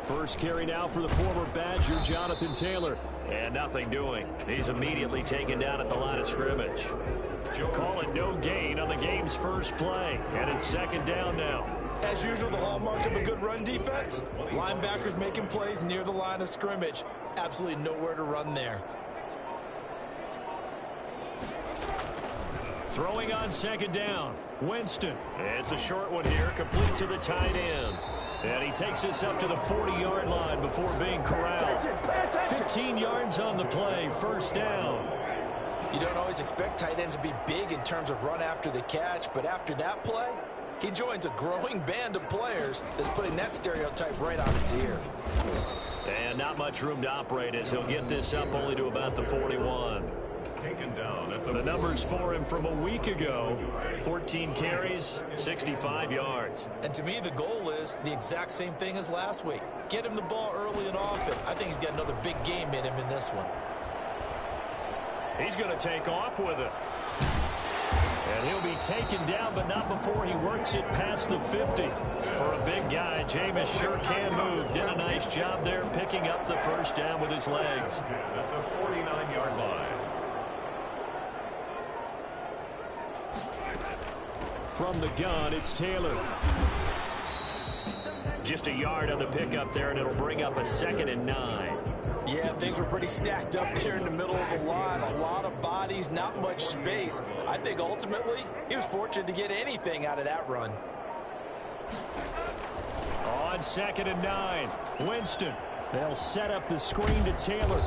First carry now for the former Badger, Jonathan Taylor. And nothing doing. He's immediately taken down at the line of scrimmage. Call it no gain on the game's first play. And it's second down now. As usual, the hallmark of a good run defense, linebackers making plays near the line of scrimmage. Absolutely nowhere to run there. Throwing on second down, Winston. It's a short one here, complete to the tight end. And he takes this up to the 40-yard line before being corralled. 15 yards on the play, first down. You don't always expect tight ends to be big in terms of run after the catch, but after that play, he joins a growing band of players that's putting that stereotype right on its ear. And not much room to operate as he'll get this up only to about the 41. Taken down at The numbers for him from a week ago, 14 carries, 65 yards. And to me, the goal is the exact same thing as last week. Get him the ball early and often. I think he's got another big game in him in this one. He's going to take off with it. And he'll be taken down, but not before he works it past the 50. For a big guy, Jameis sure can move. Did a nice job there picking up the first down with his legs. at the 49-yard line. From the gun, it's Taylor. Just a yard on the pickup there, and it'll bring up a 2nd and 9. Yeah, things were pretty stacked up there in the middle of the line. A lot of bodies, not much space. I think ultimately he was fortunate to get anything out of that run. On 2nd and 9, Winston. They'll set up the screen to Taylor.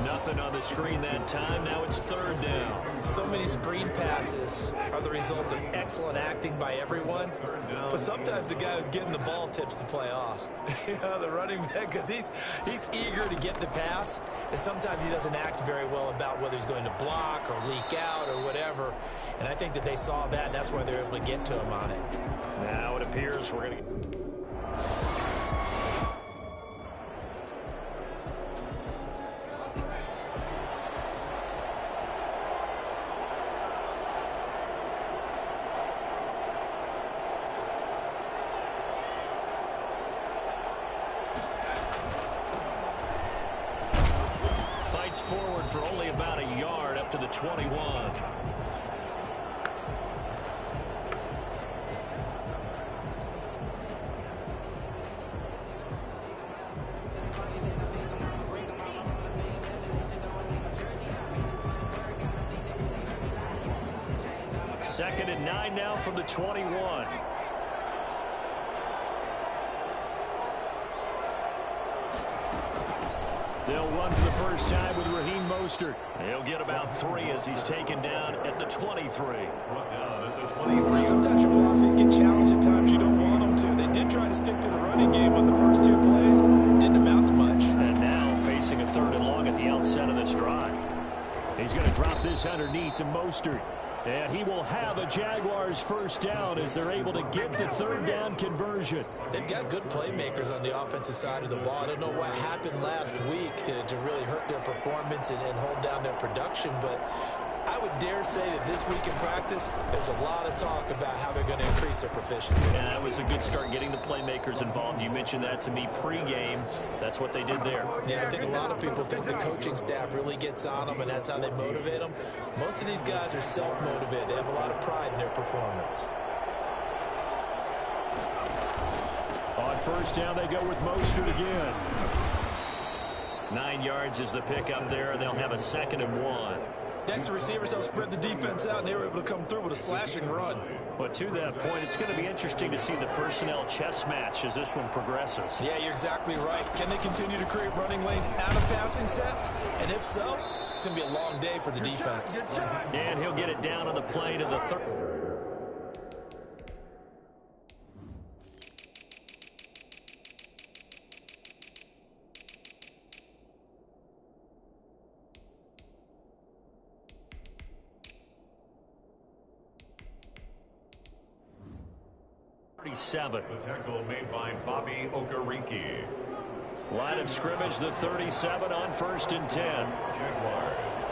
Nothing on the screen that time. Now it's 3rd down. So many screen passes are the result of excellent acting by everyone. But sometimes the guy who's getting the ball tips the play off. The running back, because he's eager to get the pass. And sometimes he doesn't act very well about whether he's going to block or leak out or whatever. And I think that they saw that, and that's why they were able to get to him on it. Now it appears we're going to... forward for only about a yard up to the 21. Second and 9 now from the 21. They'll run for the first time with Raheem Mostert. He'll get about 3 as he's taken down at the 23. Sometimes your philosophies get challenged at times you don't want them to. They did try to stick to the running game on the first 2 plays. Didn't amount to much. And now facing a 3rd and long at the outset of this drive. He's going to drop this underneath to Mostert. And he will have a Jaguars first down as they're able to get the 3rd down conversion. They've got good playmakers on the offensive side of the ball. I don't know what happened last week to really hurt their performance and hold down their production, but I would dare say that this week in practice, there's a lot of talk about how they're going to increase their proficiency. Yeah, that was a good start getting the playmakers involved. You mentioned that to me pregame. That's what they did there. Yeah, I think a lot of people think the coaching staff really gets on them, and that's how they motivate them. Most of these guys are self-motivated. They have a lot of pride in their performance. On first down, they go with Mostert again. 9 yards is the pickup there. They'll have a 2nd and 1. Next, the receivers helped spread the defense out, and they were able to come through with a slashing run. But to that point, it's going to be interesting to see the personnel chess match as this one progresses. Yeah, you're exactly right. Can they continue to create running lanes out of passing sets? And if so, it's going to be a long day for the defense. And he'll get it down on the play to the 3rd. The tackle made by Bobby Okereke. Line of scrimmage, the 37 on 1st and 10. Jaguars.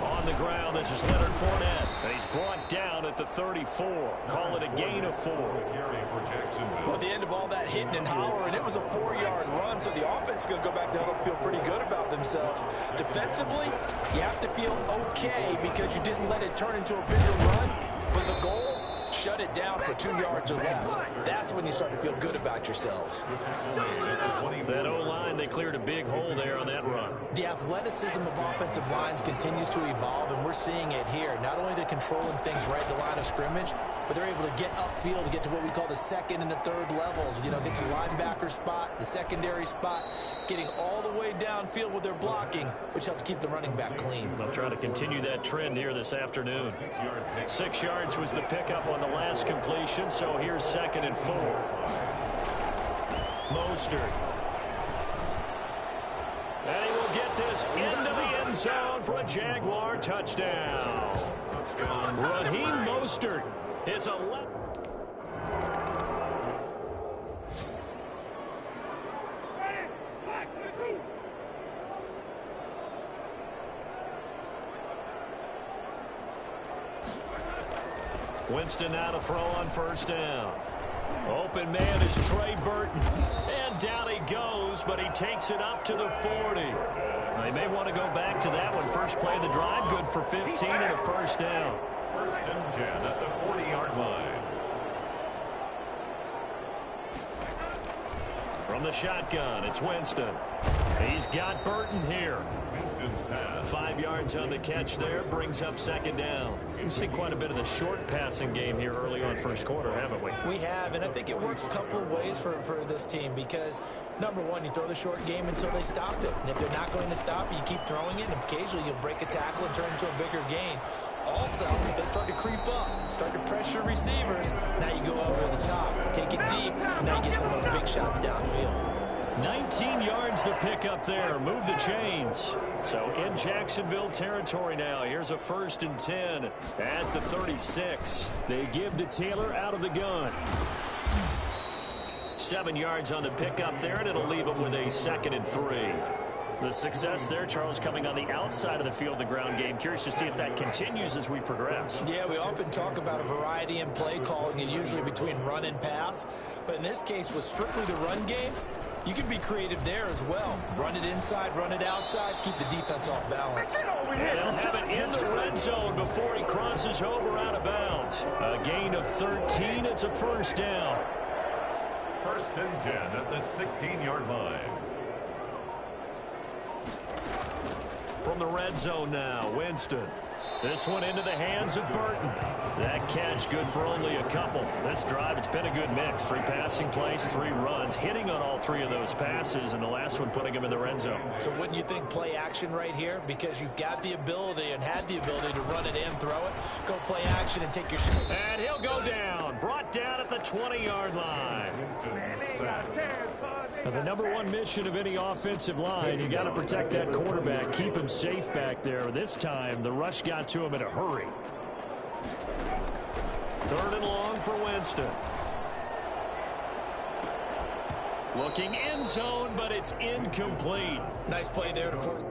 On the ground, this is Leonard Fournette. And he's brought down at the 34. Call it a gain of 4. Well, at the end of all that hitting and hollering, it was a 4-yard run, so the offense is going to go back down and feel pretty good about themselves. Defensively, you have to feel okay because you didn't let it turn into a bigger run. But the goal, shut it down for 2 yards or less. That's when you start to feel good about yourselves. That O-line, they cleared a big hole there on that run. The athleticism of offensive lines continues to evolve, and we're seeing it here. Not only are they controlling things right at the line of scrimmage, but they're able to get upfield to get to what we call the second and the third levels. You know, get to the linebacker spot, the secondary spot, getting all the way downfield with their blocking, which helps keep the running back clean. They'll try to continue that trend here this afternoon. 6 yards was the pickup on the last completion, so here's 2nd and 4. Mostert. And he will get this into the end zone for a Jaguar touchdown. Raheem Mostert is 11. Winston now to throw on 1st down. Open man is Trey Burton. And down he goes, but he takes it up to the 40. They may want to go back to that one. First play of the drive, good for 15 and a 1st down. 1st and 10 at the 40-yard line. From the shotgun, it's Winston. He's got Burton here. Winston's pass. 5 yards on the catch there, brings up 2nd down. We've seen quite a bit of the short passing game here early on 1st quarter, haven't we? We have, and I think it works a couple of ways for this team because, number one, you throw the short game until they stop it. And if they're not going to stop it, you keep throwing it, and occasionally you'll break a tackle and turn it into a bigger gain. Also, if they start to creep up, start to pressure receivers, now you go over the top, take it deep, and now you get some of those big shots downfield. 19 yards the pickup there. Move the chains. So in Jacksonville territory now. Here's a 1st and 10 at the 36. They give to Taylor out of the gun. 7 yards on the pickup there, and it'll leave them with a 2nd and 3. The success there, Charles, coming on the outside of the field, the ground game. Curious to see if that continues as we progress. Yeah, we often talk about a variety in play calling, and usually between run and pass. But in this case, with strictly the run game, you can be creative there as well. Run it inside, run it outside, keep the defense off balance. And he'll have it in the red zone before he crosses over out of bounds. A gain of 13. It's a 1st down. 1st and 10 at the 16-yard line. From the red zone now, Winston. This one into the hands of Burton. That catch good for only a couple. This drive, it's been a good mix. 3 passing plays, 3 runs, hitting on all 3 of those passes, and the last one putting him in the red zone. So wouldn't you think play action right here? Because you've got the ability and had the ability to run it in, throw it, go play action and take your shot. And he'll go down. Brought down at the 20-yard line. Now, the number one mission of any offensive line, you got to protect that quarterback, keep him safe back there. This time, the rush got to him in a hurry. 3rd and long for Winston. Looking end zone, but it's incomplete. Nice play there to force.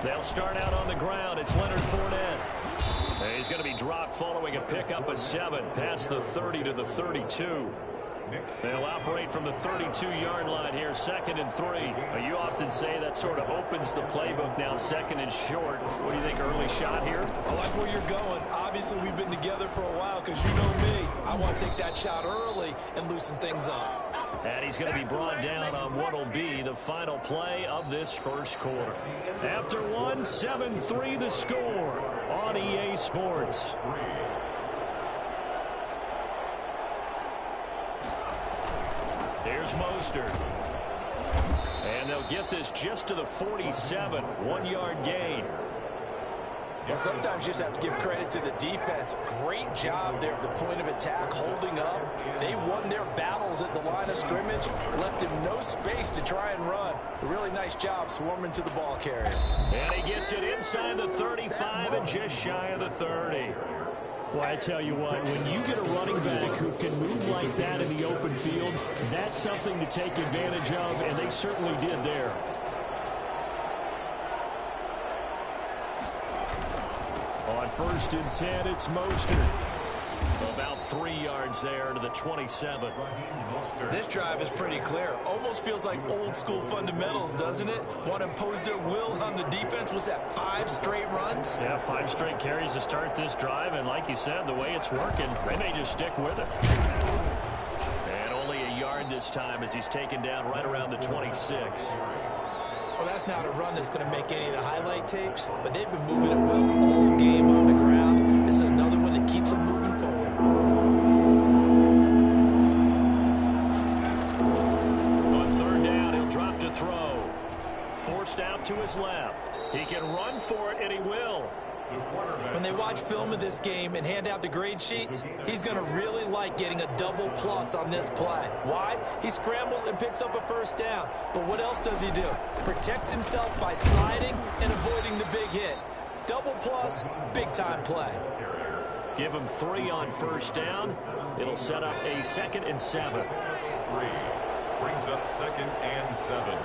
They'll start out on the ground. It's Leonard Fournette. And he's going to be dropped following a pickup of 7 past the 30 to the 32. They'll operate from the 32-yard line here, 2nd and 3. You often say that sort of opens the playbook now, 2nd and short. What do you think, early shot here? I like where you're going. Obviously, we've been together for a while because you know me. I want to take that shot early and loosen things up. And he's going to be brought down on what will be the final play of this 1st quarter. After 1, 7-3 the score on EA Sports. Here's Mostert. And they'll get this just to the 47. 1-yard gain. Well, sometimes you just have to give credit to the defense. Great job there at the point of attack, holding up. They won their battles at the line of scrimmage, left him no space to try and run. A really nice job swarming to the ball carrier. And he gets it inside the 35 and just shy of the 30. Well, I tell you what, when you get a running back who can move like that in the open field, that's something to take advantage of, and they certainly did there. On 1st and 10, it's Mostert. About 3 yards there to the 27. This drive is pretty clear. Almost feels like old school fundamentals, doesn't it? Want to impose their will on the defense. Was that 5 straight runs? Yeah, 5 straight carries to start this drive. And like you said, the way it's working, they may just stick with it. And only a yard this time as he's taken down right around the 26. Well, that's not a run that's going to make any of the highlight tapes, but they've been moving it well all game on the ground. This is another one that keeps them moving forward. On 3rd down, he'll drop to throw. Forced out to his left. He can run for it, and he will. When they watch film of this game and hand out the grade sheets, he's going to really like getting a double plus on this play. Why? He scrambles and picks up a 1st down. But what else does he do? Protects himself by sliding and avoiding the big hit. Double plus, big-time play. Give him 3 on 1st down. It'll set up a 2nd and 7. 3 brings up 2nd and 7.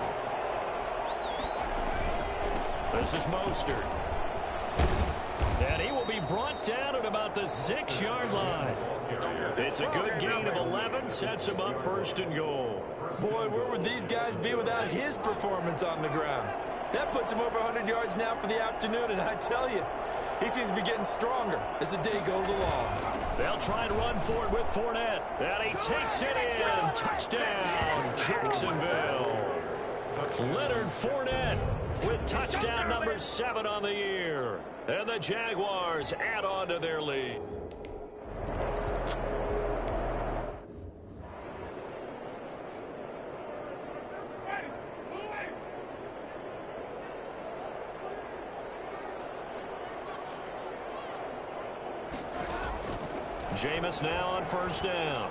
This is Mostert. And he will be brought down at about the 6-yard line. It's a good gain of 11, sets him up 1st and goal. Boy, where would these guys be without his performance on the ground? That puts him over 100 yards now for the afternoon, and I tell you, he seems to be getting stronger as the day goes along. They'll try and run for it with Fournette. And he takes it in. Touchdown, Jacksonville. Leonard Fournette with touchdown number 7 on the year. And the Jaguars add on to their lead. Jameis now on 1st down.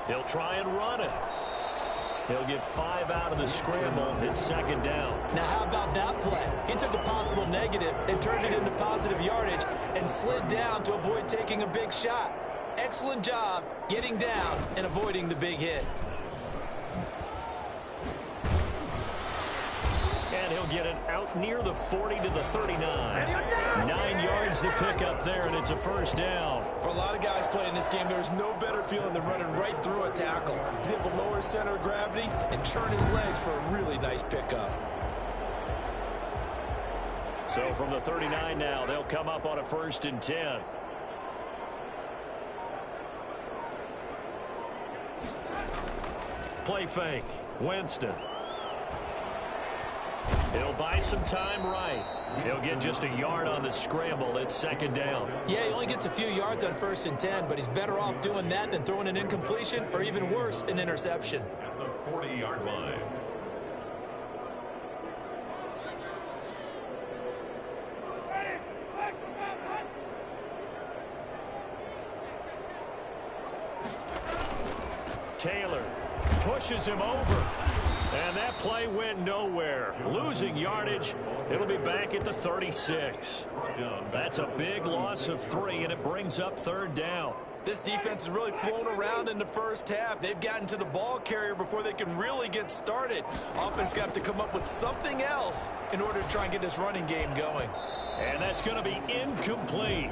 He'll try and run it. He'll get 5 out of the scramble. It's 2nd down. Now, how about that play? He took a possible negative and turned it into positive yardage and slid down to avoid taking a big shot. Excellent job getting down and avoiding the big hit. And he'll get it out near the 40 to the 39. 9 yards to pick up there, and it's a 1st down. For a lot of guys playing this game, there's no better feeling than running right through a tackle. He's able to lower his center of gravity and churn his legs for a really nice pickup. So from the 39 now, they'll come up on a 1st and 10. Play fake. Winston. He'll buy some time right. He'll get just a yard on the scramble. It's 2nd down. Yeah, he only gets a few yards on 1st and 10, but he's better off doing that than throwing an incompletion or even worse, an interception. At the 40-yard line. Taylor pushes him over. And that play went nowhere. Losing yardage. It'll be back at the 36. That's a big loss of 3, and it brings up 3rd down. This defense has really flown around in the 1st half. They've gotten to the ball carrier before they can really get started. Offense got to come up with something else in order to try and get this running game going. And that's going to be incomplete.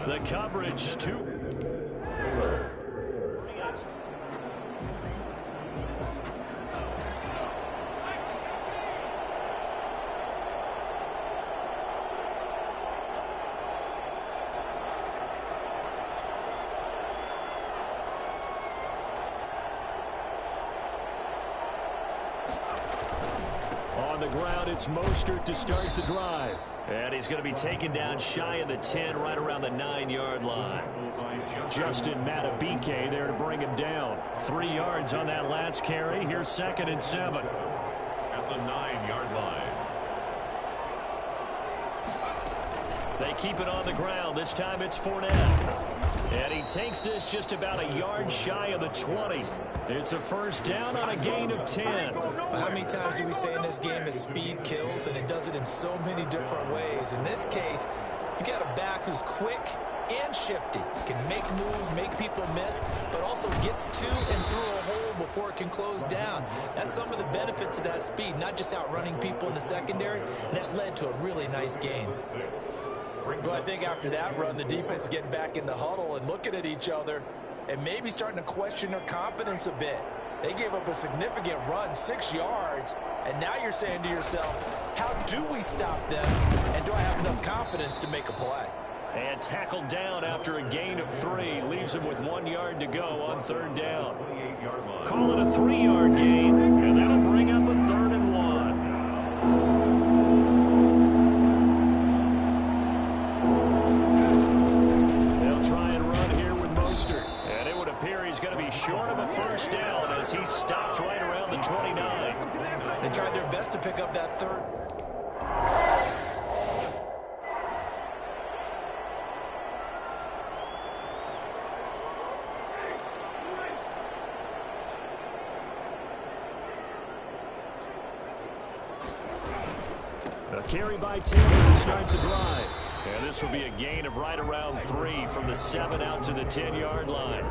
The coverage to... On the ground, it's Mostert to start the drive. And he's going to be taken down shy of the 10, right around the 9-yard line. Justin Matabike there to bring him down. 3 yards on that last carry. Here's 2nd and 7. At the 9-yard line. They keep it on the ground. This time it's Fournette. And he takes this just about a yard shy of the 20. It's a first down on a gain of 10. How many times do we say in this game that speed kills, and it does it in so many different ways? In this case, you got a back who's quick and shifty, can make moves, make people miss, but also gets to and through a hole before it can close down. That's some of the benefits of that speed, not just outrunning people in the secondary, and that led to a really nice game. Well, I think after that run, the defense is getting back in the huddle and looking at each other and maybe starting to question their confidence a bit. They gave up a significant run, 6 yards, and now you're saying to yourself, how do we stop them, and do I have enough confidence to make a play? And tackled down after a gain of 3. Leaves him with 1 yard to go on third down. Call it a 3-yard gain, and that'll bring up a 3rd and 1. They'll try and run here with Mostert. And it would appear he's going to be short of a first down as he stopped right around the 29. They tried their best to pick up that third. A carry by Taylor to start the drive. And this will be a gain of right around 3 from the 7 out to the 10-yard line.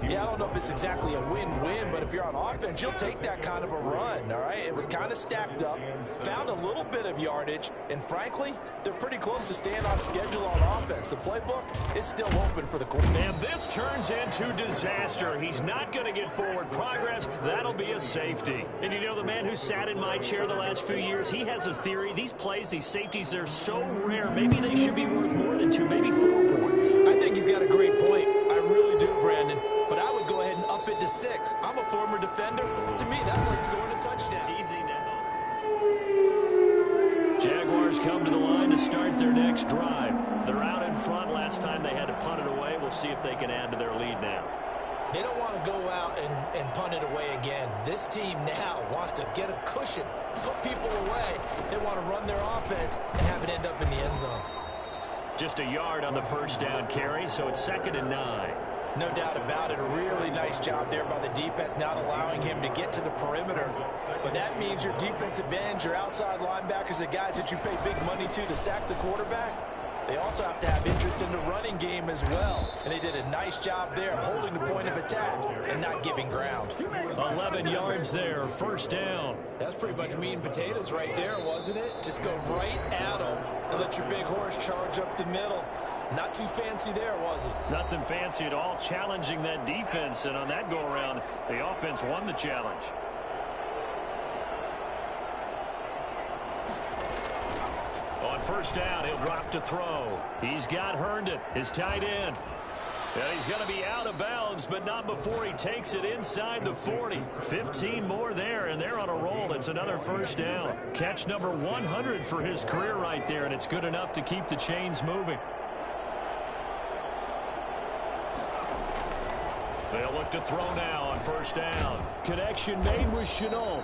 Yeah, I don't know if it's exactly a win-win, but if you're on offense, you'll take that kind of a run, all right? It was kind of stacked up, found a little bit of yardage, and frankly, they're pretty close to staying on schedule on offense. The playbook is still open for the quarterback. And this turns into disaster. He's not going to get forward progress. That'll be a safety. And you know, the man who sat in my chair the last few years, he has a theory. These plays, these safeties, they're so rare. Maybe they should be worth more than 2, maybe 4 points. I think he's got a great point. I really do, Brandon. But I would go ahead and up it to 6. I'm a former defender. To me, that's like scoring a touchdown. Easy now. Jaguars come to the line to start their next drive. They're out in front. Last time they had to punt it away. We'll see if they can add to their lead now. They don't want to go out and punt it away again. This team now wants to get a cushion, put people away. They want to run their offense and have it end up in the end zone. Just a yard on the first down carry, so it's 2nd and 9. No doubt about it. A really nice job there by the defense, not allowing him to get to the perimeter. But that means your defensive ends, your outside linebackers, the guys that you pay big money to sack the quarterback, they also have to have interest in the running game as well. And they did a nice job there holding the point of attack and not giving ground. 11 yards there, first down. That's pretty much meat and potatoes right there, wasn't it? Just go right at them and let your big horse charge up the middle. Not too fancy there, was it? Nothing fancy at all, challenging that defense. And on that go-around, the offense won the challenge. On first down, he'll drop to throw. He's got Herndon, his tight end. And he's going to be out of bounds, but not before he takes it inside the 40. 15 more there, and they're on a roll. It's another first down. Catch number 100 for his career right there, and it's good enough to keep the chains moving. They'll look to throw now on first down. Connection made with Chenault.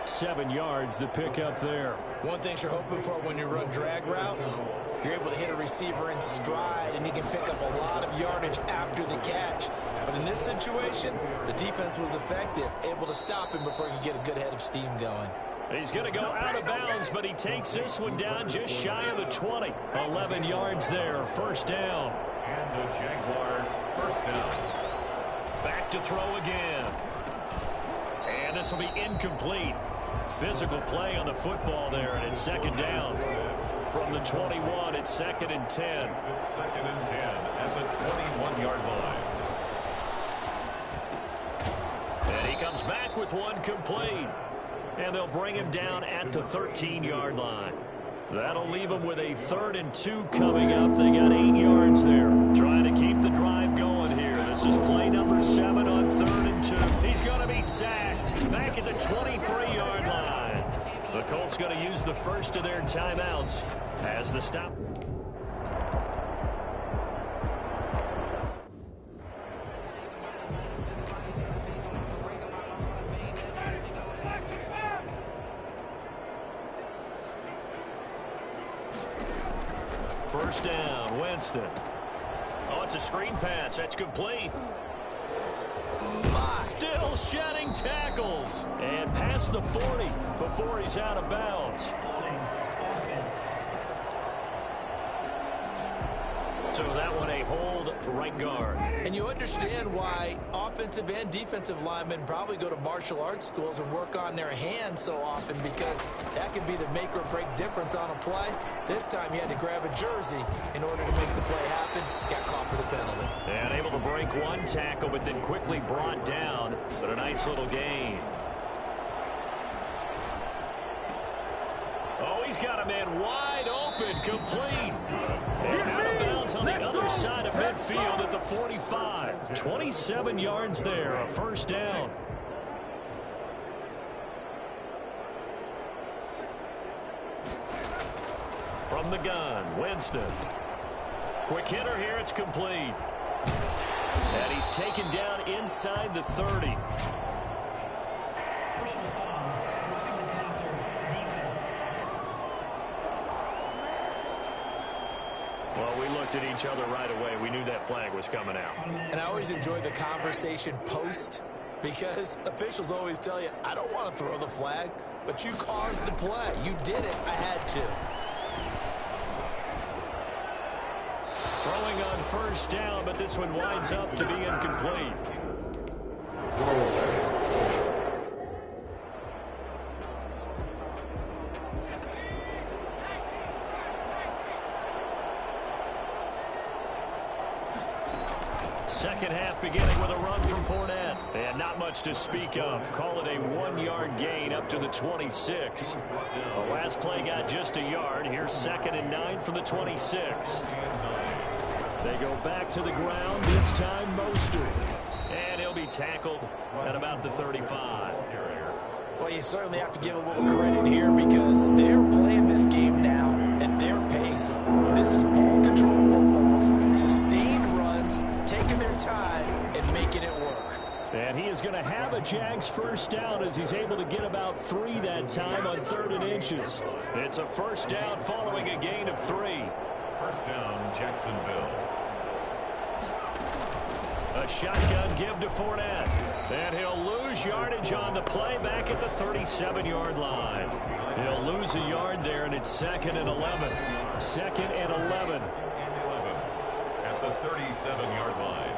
7 yards the pick up there. One thing you're hoping for when you run drag routes, you're able to hit a receiver in stride, and he can pick up a lot of yardage after the catch. But in this situation, the defense was effective, able to stop him before he could get a good head of steam going. He's going to go out of bounds, but he takes this one down just shy of the 20. 11 yards there, first down. And the Jaguars first down. Back to throw again. And this will be incomplete. Physical play on the football there, and it's 2nd down. From the 21, it's 2nd and 10. It's 2nd and 10 at the 21-yard line. And he comes back with one complete. And they'll bring him down at the 13-yard line. That'll leave him with a 3rd and 2 coming up. They got 8 yards there. Trying to keep the drive going here. This is play number 7 on 3rd and 2. He's going to be sacked back at the 23-yard line. The Colts going to use the first of their timeouts as the stop. first down. Winston. Oh, it's a screen pass. That's complete. Still shedding tackles. And past the 40 before he's out of bounds. So that one a hold right guard. And you understand why offensive and defensive linemen probably go to martial arts schools and work on their hands so often, because that can be the make or break difference on a play. This time he had to grab a jersey in order to make the play happen. Got caught for the penalty. And able to break one tackle, but then quickly brought down. But a nice little gain. Oh, he's got a man wide open, complete. And out of bounds on the other side of midfield at the 45. 27 yards there, a first down. From the gun, Winston. Quick hitter here, it's complete. And he's taken down inside the 30. Personal foul, roughing the passer, defense. Well, we looked at each other right away. We knew that flag was coming out. And I always enjoy the conversation post, because officials always tell you, I don't want to throw the flag, but you caused the play. You did it. I had to. Throwing on first down, but this one winds up to be incomplete. Second half beginning with a run from Fournette. And not much to speak of. Call it a 1-yard gain up to the 26. The last play got just a yard. Here's 2nd and 9 from the 26. They go back to the ground, this time Mostert. And he'll be tackled at about the 35. Well, you certainly have to give a little credit here, because they're playing this game now at their pace. This is ball control football, sustained runs, taking their time and making it work. And he is going to have a Jags first down as he's able to get about 3 that time on 3rd and inches. It's a first down following a gain of 3. First down, Jacksonville. A shotgun give to Fournette. And he'll lose yardage on the play back at the 37-yard line. He'll lose a yard there, and it's 2nd and 11. 2nd and 11. At the 37-yard line.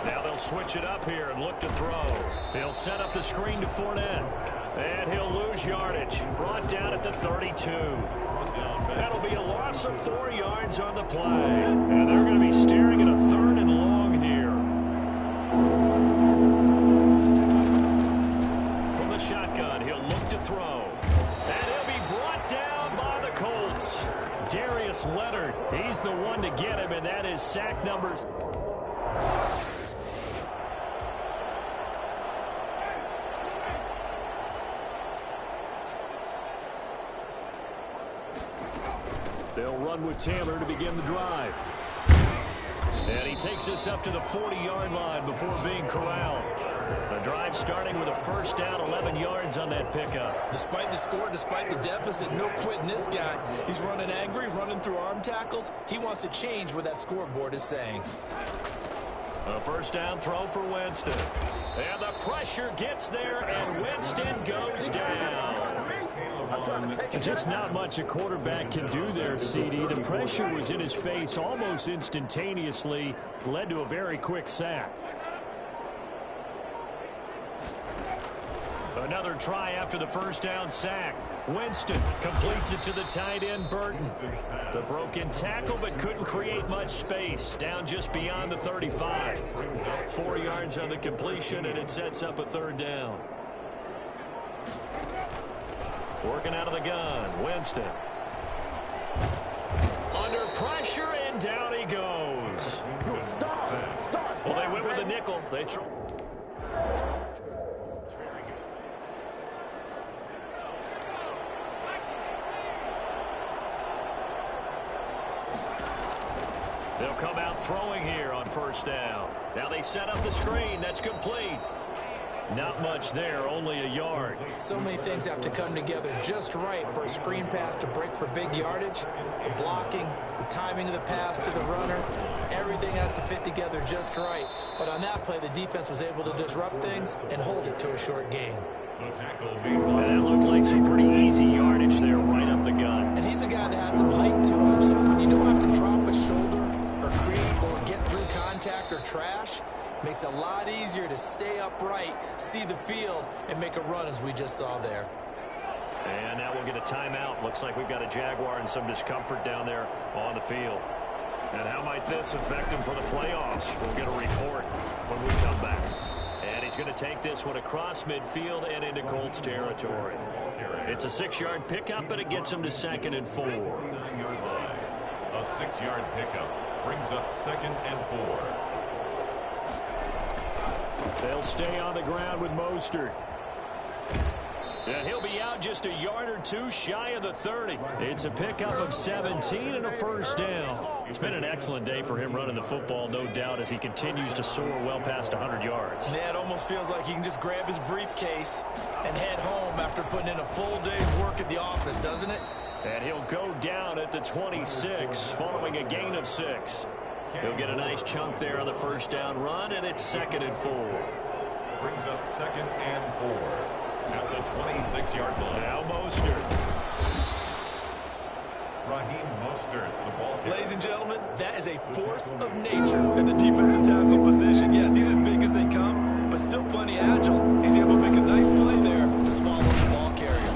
Now they'll switch it up here and look to throw. He'll set up the screen to Fournette. And he'll lose yardage. Brought down at the 32. That'll be a loss of 4 yards on the play. And they're going to be staring at a 3rd and long here. From the shotgun, he'll look to throw. And he'll be brought down by the Colts. Darius Leonard, he's the one to get him, and that is sack number. They'll run with Taylor to begin the drive. And he takes us up to the 40-yard line before being corralled. The drive starting with a first down, 11 yards on that pickup. Despite the score, despite the deficit, no quitting this guy. He's running angry, running through arm tackles. He wants to change what that scoreboard is saying. A first down throw for Winston. And the pressure gets there, and Winston goes down. Just not much a quarterback can do there, CD. The pressure was in his face almost instantaneously, led to a very quick sack. Another try after the first down sack. Winston completes it to the tight end, Burton. The broken tackle, but couldn't create much space. Down just beyond the 35. 4 yards on the completion, and it sets up a 3rd down. Working out of the gun, Winston. Under pressure, and down he goes. Well, they went with the nickel. They try. They'll come out throwing here on first down. Now they set up the screen. That's complete. Not much there, only a yard. So many things have to come together just right for a screen pass to break for big yardage. The blocking, the timing of the pass to the runner, everything has to fit together just right. But on that play, the defense was able to disrupt things and hold it to a short gain. And that looked like some pretty easy yardage there right up the gut. And he's a guy that has some height to him, so when you don't have to drop a shoulder or creep or get through contact or trash, makes it a lot easier to stay upright, see the field, and make a run as we just saw there. And now we'll get a timeout. Looks like we've got a Jaguar and some discomfort down there on the field. And how might this affect him for the playoffs? We'll get a report when we come back. And he's going to take this one across midfield and into Colts territory. It's a 6-yard pickup, and it gets him to 2nd and 4. A 6-yard pickup brings up 2nd and 4. They'll stay on the ground with Mostert. And he'll be out just a yard or two shy of the 30. It's a pickup of 17 and a first down. It's been an excellent day for him running the football, no doubt, as he continues to soar well past 100 yards. Yeah, it almost feels like he can just grab his briefcase and head home after putting in a full day's work at the office, doesn't it? And he'll go down at the 26 following a gain of 6. He'll get a nice chunk there on the first down run, and it's 2nd and 4. Brings up 2nd and 4. At the 26-yard line. Now Mostert. Raheem Mostert, the ball carrier. Ladies and gentlemen, that is a force of nature at the defensive tackle position. Yes, he's as big as they come, but still plenty agile. He's able to make a nice play there to swallow the ball carrier.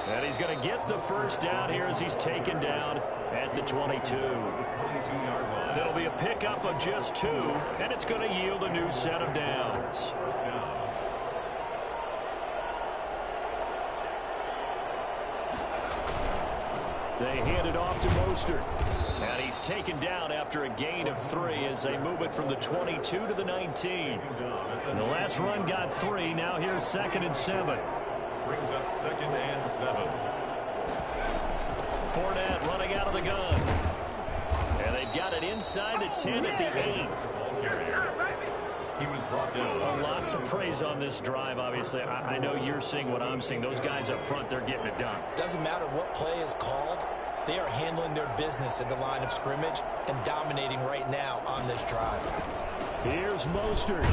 And he's going to get the first down here as he's taken down at the 22. 22-yard line. It'll be a pickup of just 2, and it's going to yield a new set of downs. First down. They hand it off to Mostert. And he's taken down after a gain of 3 as they move it from the 22 to the 19. And the last run got 3. Now here's 2nd and 7. Brings up 2nd and 7. Fournette running out of the gun. And they've got it inside the 10 at the 8. He was brought down. Lots of praise on this drive, obviously. I know you're seeing what I'm seeing. Those guys up front, they're getting it done. Doesn't matter what play is called. They are handling their business at the line of scrimmage and dominating right now on this drive. Here's Mostert.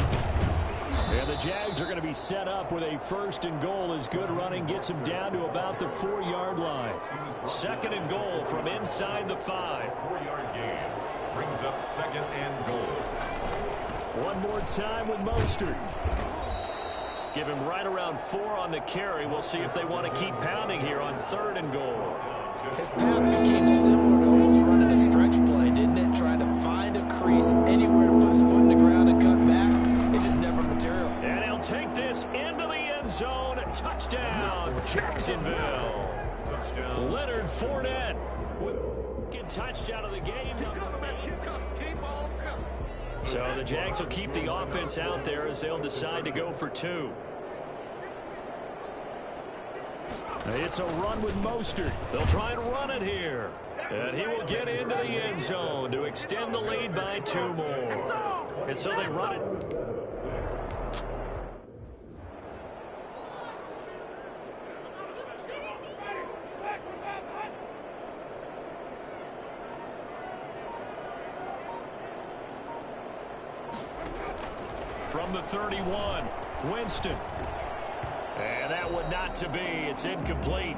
And the Jags are going to be set up with a 1st and goal as good running gets them down to about the 4-yard line. 2nd and goal from inside the 5. 4-yard gain. Brings up 2nd and goal. One more time with Mostert. Give him right around 4 on the carry. We'll see if they want to keep pounding here on 3rd and goal. His path became similar to almost running a stretch play, didn't it? Trying to find a crease, anywhere to put his foot in the ground and cut back. It just never material. And he'll take this into the end zone. Touchdown, Jacksonville. Touchdown. Leonard Fournette. Get touchdown of the game. So the Jags will keep the offense out there as they'll decide to go for 2. It's a run with Mostert. They'll try and run it here. And he will get into the end zone to extend the lead by 2 more. And so they run it. From the 31, Winston. And that one not to be. It's incomplete.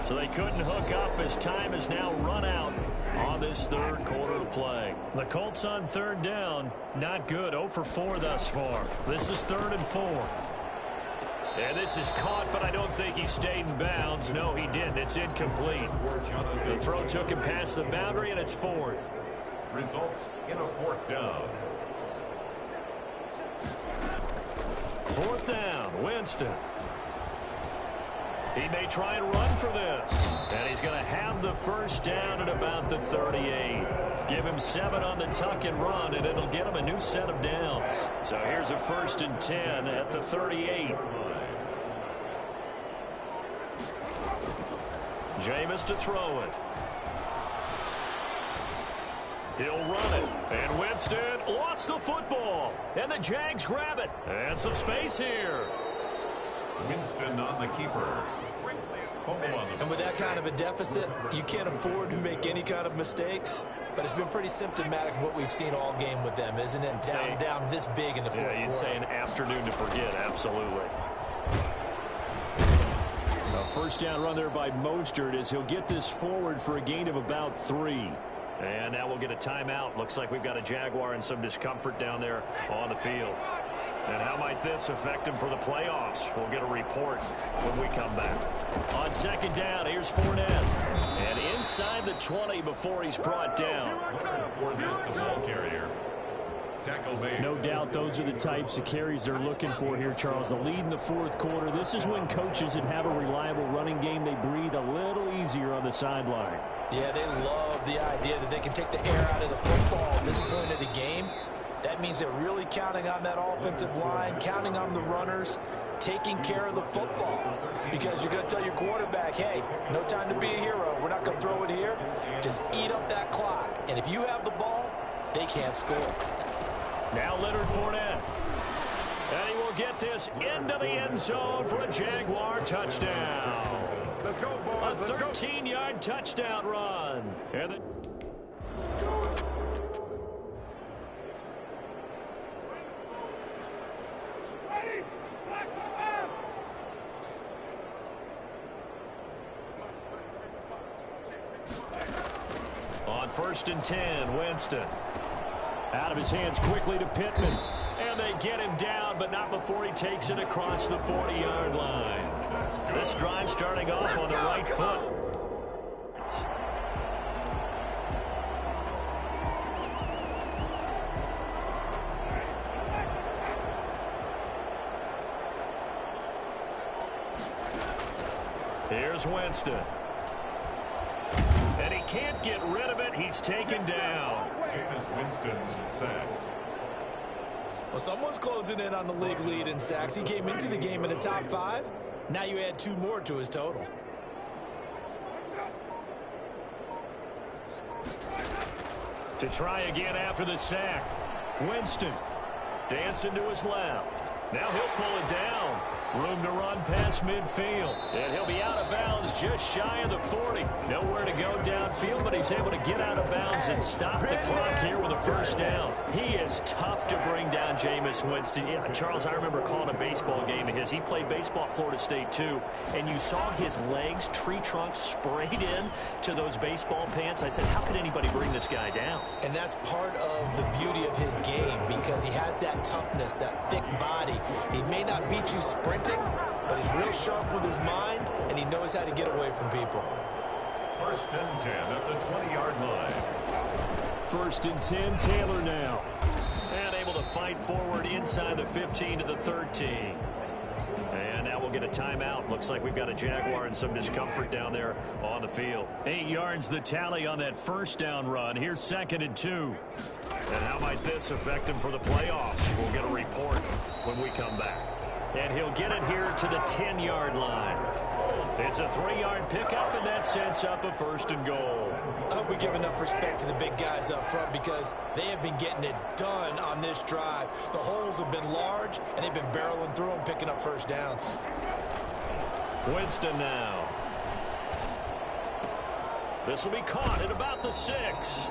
So they couldn't hook up as time has now run out on this 3rd quarter of play. The Colts on 3rd down. Not good. 0 for 4 thus far. This is 3rd and 4. And this is caught, but I don't think he stayed in bounds. No, he didn't. It's incomplete. The throw took him past the boundary, and it's 4th. Results in a 4th down. 4th down, Winston. He may try and run for this. And he's going to have the first down at about the 38. Give him 7 on the tuck and run, and it'll get him a new set of downs. So here's a 1st and 10 at the 38. Jameis to throw it. He'll run it. And Winston lost the football. And the Jags grab it. And some space here. Winston on the keeper. And with that kind of a deficit, you can't afford to make any kind of mistakes. But it's been pretty symptomatic of what we've seen all game with them, isn't it? Down this big in the fourth quarter. You'd say an afternoon to forget, absolutely. A first down run there by Mostert as he'll get this forward for a gain of about 3. And now we'll get a timeout. Looks like we've got a Jaguar in some discomfort down there on the field. And how might this affect him for the playoffs? We'll get a report when we come back. On second down, here's Fournette. And inside the 20 before he's brought down. The ball carrier. Tackle made. No doubt those are the types of carries they're looking for here, Charles. The lead in the fourth quarter. This is when coaches that have a reliable running game, they breathe a little easier on the sideline. Yeah, they love the idea that they can take the air out of the football at this point of the game. That means they're really counting on that offensive line, counting on the runners, taking care of the football. Because you're going to tell your quarterback, hey, no time to be a hero. We're not going to throw it here. Just eat up that clock. And if you have the ball, they can't score. Now Leonard Fournette. And he will get this into the end zone for a Jaguar touchdown. A 13-yard touchdown run. And on first and 10, Winston. Out of his hands quickly to Pittman. And they get him down, but not before he takes it across the 40-yard line. This drive starting off on the right foot. Here's Winston. And he can't get rid of it. He's taken down. Jameis Winston sacked. Well, someone's closing in on the league lead in sacks. He came into the game in the top 5. Now you add 2 more to his total. To try again after the sack. Winston dancing to his left. Now he'll pull it down. Room to run past midfield. And he'll be out of bounds just shy of the 40. Nowhere to go downfield, but he's able to get out of bounds and stop the clock here with a first down. He is tough to bring down, Jameis Winston. Yeah, Charles, I remember calling a baseball game of his. He played baseball at Florida State, too. And you saw his legs, tree trunks sprayed in to those baseball pants. I said, how could anybody bring this guy down? And that's part of the beauty of his game because he has that toughness, that thick body. He may not beat you sprinting, but he's real sharp with his mind, and he knows how to get away from people. First and 10 at the 20-yard line. First and 10, Taylor now. And able to fight forward inside the 15 to the 13. And now we'll get a timeout. Looks like we've got a Jaguar in some discomfort down there on the field. 8 yards the tally on that first down run. Here's second and 2. And how might this affect him for the playoffs? We'll get a report when we come back. And he'll get it here to the 10-yard line. It's a 3-yard pickup, and that sets up a first and goal. I hope we give enough respect to the big guys up front because they have been getting it done on this drive. The holes have been large, and they've been barreling through them, picking up first downs. Winston now. This will be caught at about the 6.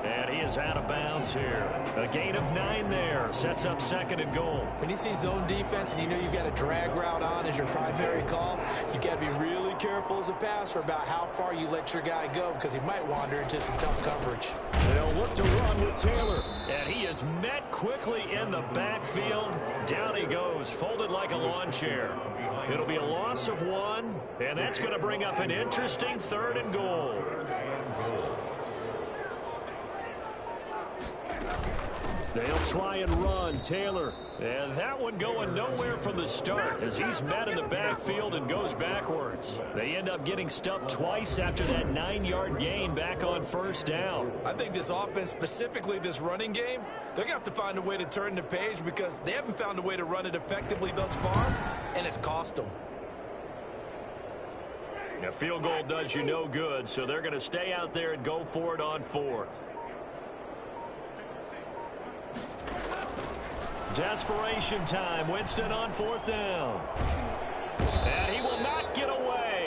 And he is out of bounds here. A gain of 9 there. Sets up second and goal. When you see zone defense and you know you've got a drag route on as your primary call, you got to be really careful as a passer about how far you let your guy go because he might wander into some tough coverage. They'll look to run with Taylor. And he is met quickly in the backfield. Down he goes, folded like a lawn chair. It'll be a loss of 1, and that's going to bring up an interesting third and goal. They'll try and run, Taylor. And that one going nowhere from the start as he's met in the backfield and goes backwards. They end up getting stuffed twice after that 9-yard gain back on first down. I think this offense, specifically this running game, they're going to have to find a way to turn the page because they haven't found a way to run it effectively thus far, and it's cost them. A field goal does you no good, so they're going to stay out there and go for it on 4th. Desperation time. Winston on 4th down.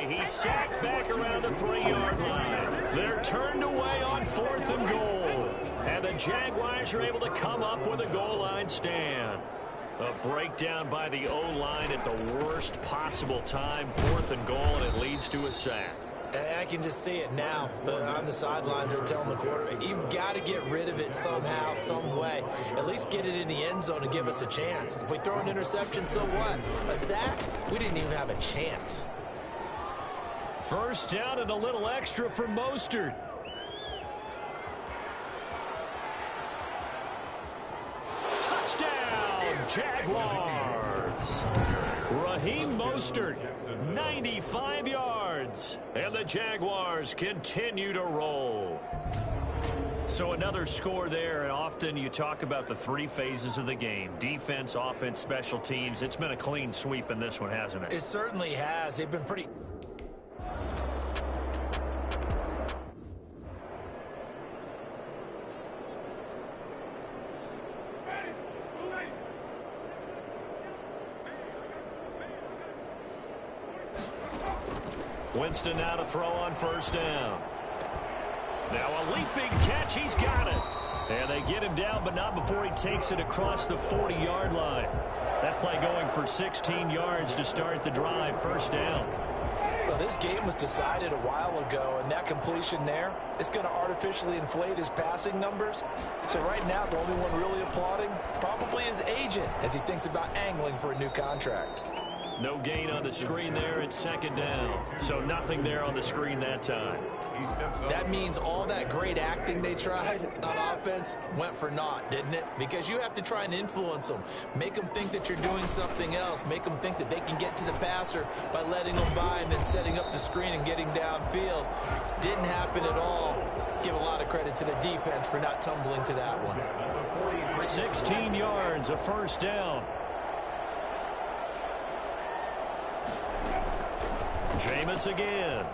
away. He's sacked back around the 3-yard line. They're turned away on 4th and goal. And the Jaguars are able to come up with a goal line stand. A breakdown by the O-line at the worst possible time. 4th and goal, and it leads to a sack. I can just see it now. On the sidelines, they're telling the quarterback, you've got to get rid of it somehow, some way. At least get it in the end zone and give us a chance. If we throw an interception, so what? A sack? We didn't even have a chance. First down and a little extra for Mostert. Touchdown, Jaguars. Raheem Mostert, 95 yards. And the Jaguars continue to roll. So another score there, and often you talk about the 3 phases of the game. Defense, offense, special teams. It's been a clean sweep in this one, hasn't it? It certainly has. They've been pretty... Winston now to throw on first down. Now a leaping catch. He's got it. And they get him down, but not before he takes it across the 40-yard line. That play going for 16 yards to start the drive. First down. Well, this game was decided a while ago, and that completion there is going to artificially inflate his passing numbers. So right now, the only one really applauding probably his agent as he thinks about angling for a new contract. No gain on the screen there. It's second down. So nothing there on the screen that time. That means all that great acting they tried on offense went for naught, didn't it? Because you have to try and influence them. Make them think that you're doing something else. Make them think that they can get to the passer by letting them by and then setting up the screen and getting downfield. Didn't happen at all. Give a lot of credit to the defense for not tumbling to that one. 16 yards, a first down. Jameis again.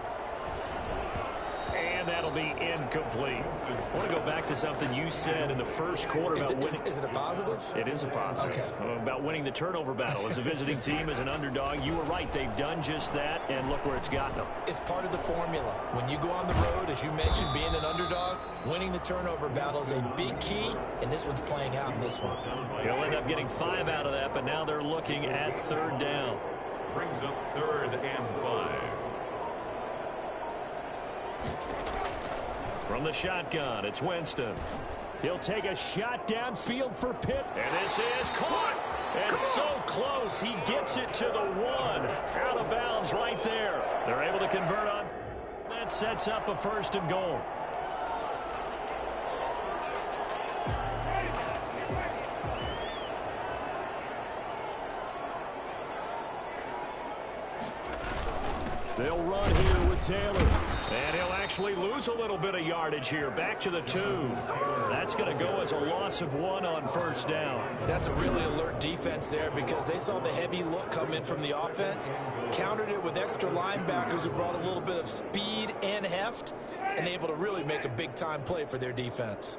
And that'll be incomplete. I want to go back to something you said in the first quarter about winning. Is it a positive? It is a positive. Okay. About winning the turnover battle. As a visiting team, as an underdog, you were right. They've done just that, and look where it's gotten them. It's part of the formula. When you go on the road, as you mentioned, being an underdog, winning the turnover battle is a big key, and this one's playing out in this one. He'll end up getting 5 out of that, but now they're looking at third down. Brings up 3rd and 5. From the shotgun, it's Winston. He'll take a shot downfield for Pitt. And this is caught. And so close, he gets it to the 1. Out of bounds right there. They're able to convert on. That sets up a first and goal. They'll run here with Taylor. And he'll actually lose a little bit of yardage here. Back to the 2. That's going to go as a loss of 1 on first down. That's a really alert defense there because they saw the heavy look come in from the offense, countered it with extra linebackers who brought a little bit of speed and heft, and able to really make a big-time play for their defense.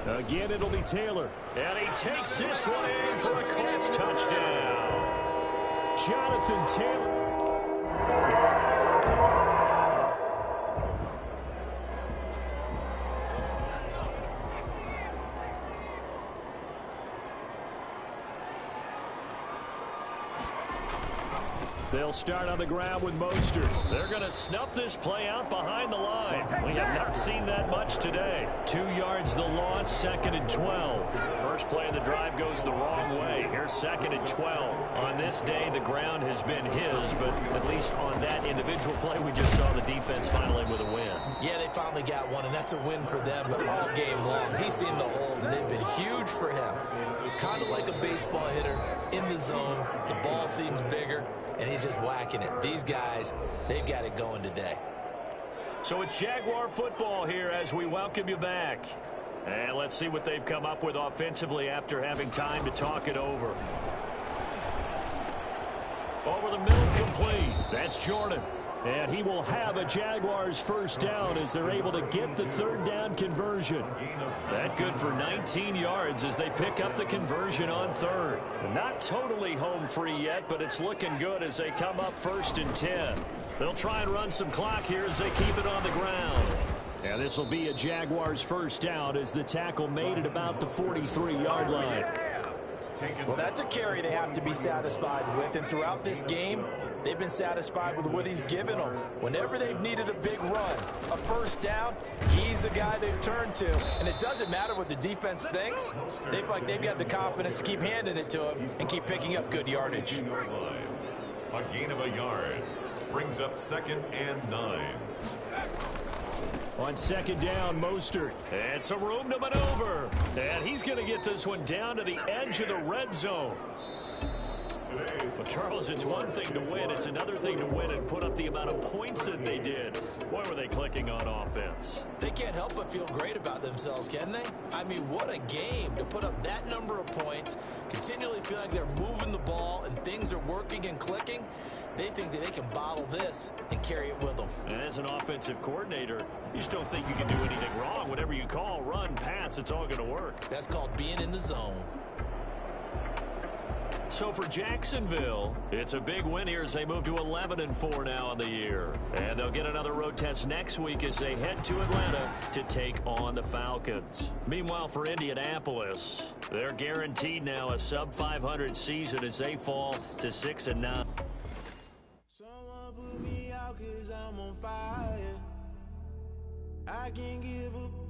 Again, it'll be Taylor. And he takes this one in for a Colts touchdown. Jonathan Taylor. They'll start on the ground with Mostert. They're going to snuff this play out behind the line. We have not seen that much today. 2 yards the loss, 2nd and 12. First play of the drive goes the wrong way. Here's 2nd and 12. On this day, the ground has been his, but at least on that individual play, we just saw the defense finally with a win. Yeah, they finally got one, and that's a win for them, but all game long, he's seen the holes, and they've been huge for him. Kind of like a baseball hitter in the zone. The ball seems bigger, and he's just whacking it. These guys, they've got it going today. So it's Jaguar football here as we welcome you back. And let's see what they've come up with offensively after having time to talk it over. Over the middle, complete. That's Jordan. And he will have a Jaguars first down as they're able to get the third down conversion. That good for 19 yards as they pick up the conversion on third. Not totally home free yet, but it's looking good as they come up 1st and 10. They'll try and run some clock here as they keep it on the ground. And this will be a Jaguars first down as the tackle made at about the 43-yard line. Well, that's a carry they have to be satisfied with, and throughout this game, they've been satisfied with what he's given them. Whenever they've needed a big run, a first down, he's the guy they've turned to. And it doesn't matter what the defense thinks. They feel like they've got the confidence to keep handing it to him and keep picking up good yardage. A gain of a yard brings up 2nd and 9. On 2nd down, Mostert. And some room to maneuver. And he's going to get this one down to the edge of the red zone. Well, Charles, it's one thing to win. It's another thing to win and put up the amount of points that they did. Boy, were they clicking on offense. They can't help but feel great about themselves, can they? I mean, what a game to put up that number of points, continually feel like they're moving the ball and things are working and clicking. They think that they can bottle this and carry it with them. And as an offensive coordinator, you just don't think you can do anything wrong. Whatever you call, run, pass, it's all going to work. That's called being in the zone. So for Jacksonville, it's a big win here as they move to 11-4 now on the year. And they'll get another road test next week as they head to Atlanta to take on the Falcons. Meanwhile, for Indianapolis, they're guaranteed now a sub-500 season as they fall to 6-9. Someone put me out 'cause I'm on fire. I can't give up.